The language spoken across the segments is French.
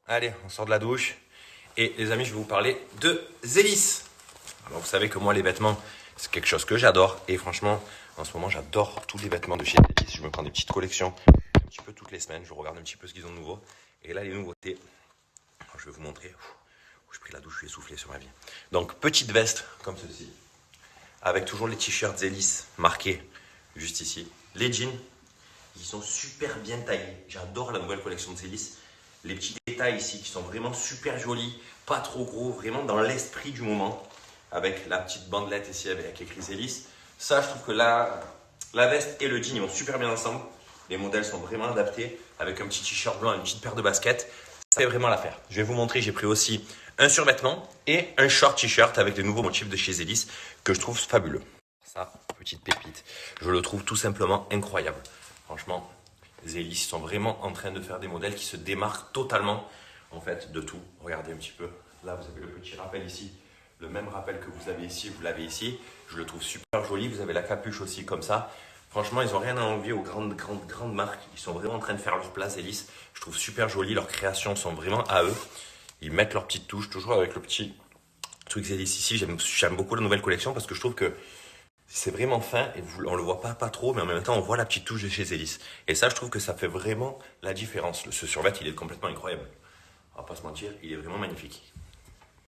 Allez, on sort de la douche. Et les amis, je vais vous parler de Zélis. Alors vous savez que moi, les vêtements, c'est quelque chose que j'adore. Et franchement, en ce moment, j'adore tous les vêtements de chez Zélis. Je me prends des petites collections un petit peu toutes les semaines. Je regarde un petit peu ce qu'ils ont de nouveau. Et là, les nouveautés, alors, je vais vous montrer. J'ai pris la douche, je suis essoufflé sur ma vie. Donc, petite veste comme ceci. Avec toujours les t-shirts Zélis marqués juste ici. Les jeans, ils sont super bien taillés. J'adore la nouvelle collection de Zélis. Les petits détails ici qui sont vraiment super jolis, pas trop gros, vraiment dans l'esprit du moment. Avec la petite bandelette ici avec écrit Zélis. Ça, je trouve que la veste et le jean, ils vont super bien ensemble. Les modèles sont vraiment adaptés. Avec un petit t-shirt blanc et une petite paire de baskets. Ça fait vraiment l'affaire. Je vais vous montrer, j'ai pris aussi un survêtement et un short t-shirt avec des nouveaux motifs de chez Zélis que je trouve fabuleux. Ça, petite pépite. Je le trouve tout simplement incroyable. Franchement, Zélis sont vraiment en train de faire des modèles qui se démarquent totalement en fait de tout. Regardez un petit peu. Là, vous avez le petit rappel ici. Le même rappel que vous avez ici, vous l'avez ici. Je le trouve super joli. Vous avez la capuche aussi comme ça. Franchement, ils n'ont rien à envier aux grandes marques. Ils sont vraiment en train de faire leur place, Zélis. Je trouve super joli. Leurs créations sont vraiment à eux. Ils mettent leur petite touche, toujours avec le petit truc Zélis ici. J'aime beaucoup la nouvelle collection parce que je trouve que c'est vraiment fin et on le voit pas trop, mais en même temps, on voit la petite touche de chez Zélis. Et ça, je trouve que ça fait vraiment la différence. Ce survêt, il est complètement incroyable. On va pas se mentir, il est vraiment magnifique.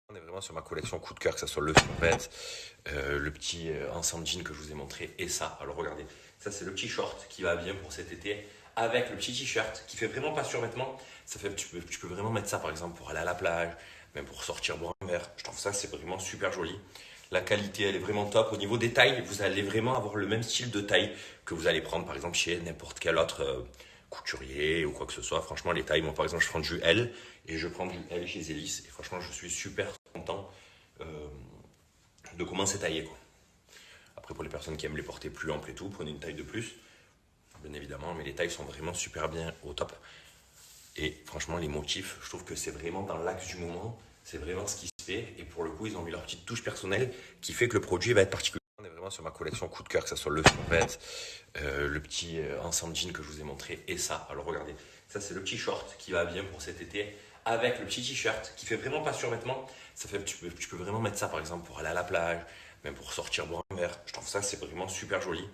On est vraiment sur ma collection coup de cœur, que ce soit le survêt, le petit ensemble jean que je vous ai montré et ça. Alors regardez, ça c'est le petit short qui va bien pour cet été avec le petit t-shirt qui fait vraiment pas survêtement. Ça fait, tu peux vraiment mettre ça par exemple pour aller à la plage, même pour sortir boire un verre. Je trouve ça c'est vraiment super joli. La qualité elle est vraiment top. Au niveau des tailles, vous allez vraiment avoir le même style de taille que vous allez prendre par exemple chez n'importe quel autre couturier ou quoi que ce soit. Franchement les tailles, moi par exemple je prends du L et je prends du L chez Zélis et franchement je suis super content de comment c'est taillé quoi. Après pour les personnes qui aiment les porter plus amples et tout, prenez une taille de plus bien évidemment, mais les tailles sont vraiment super bien au top. Et franchement les motifs, je trouve que c'est vraiment dans l'axe du moment, c'est vraiment ce qui se fait et pour le coup ils ont mis leur petite touche personnelle qui fait que le produit va être particulier. On est vraiment sur ma collection coup de cœur, que ce soit le survêt, le petit ensemble jean que je vous ai montré et ça. Alors regardez, ça c'est le petit short qui va bien pour cet été avec le petit t-shirt qui fait vraiment pas survêtement. Ça fait, tu peux vraiment mettre ça par exemple pour aller à la plage, même pour sortir boire un verre. Je trouve ça c'est vraiment super joli.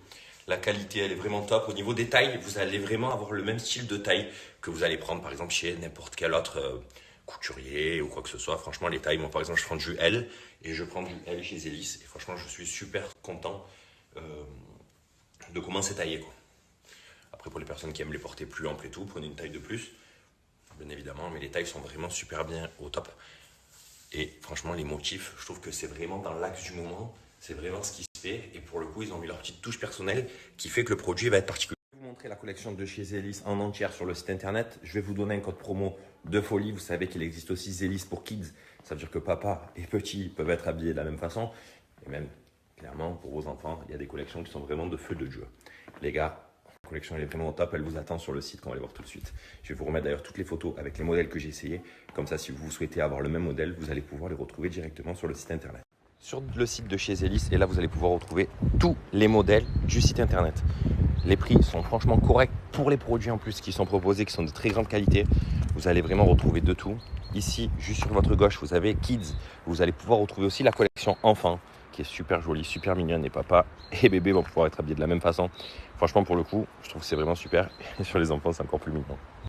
La qualité elle est vraiment top. Au niveau des tailles, vous allez vraiment avoir le même style de taille que vous allez prendre par exemple chez n'importe quel autre couturier ou quoi que ce soit. Franchement les tailles, moi par exemple je prends du L et je prends du L chez Zélis et franchement je suis super content de comment c'est taillé quoi. Après pour les personnes qui aiment les porter plus amples et tout, prenez une taille de plus bien évidemment, mais les tailles sont vraiment super bien au top. Et franchement les motifs, je trouve que c'est vraiment dans l'axe du moment, c'est vraiment ce qui se fait et pour le coup ils ont mis leur petite touche personnelle qui fait que le produit va être particulier. Je vais vous montrer la collection de chez Zélis en entière sur le site internet. Je vais vous donner un code promo de folie. Vous savez qu'il existe aussi Zélis pour kids. Ça veut dire que papa et petit peuvent être habillés de la même façon. Et même, clairement, pour vos enfants, il y a des collections qui sont vraiment de feu de Dieu. Les gars, la collection elle est vraiment au top. Elle vous attend sur le site qu'on va aller voir tout de suite. Je vais vous remettre d'ailleurs toutes les photos avec les modèles que j'ai essayés. Comme ça, si vous souhaitez avoir le même modèle, vous allez pouvoir les retrouver directement sur le site internet. Sur le site de chez Zélis, et là, vous allez pouvoir retrouver tous les modèles du site internet. Les prix sont franchement corrects pour les produits en plus qui sont proposés, qui sont de très grande qualité. Vous allez vraiment retrouver de tout. Ici, juste sur votre gauche, vous avez Kids. Vous allez pouvoir retrouver aussi la collection Enfants, qui est super jolie, super mignonne. Et papa et bébé vont pouvoir être habillés de la même façon. Franchement, pour le coup, je trouve que c'est vraiment super. Et sur les enfants, c'est encore plus mignon.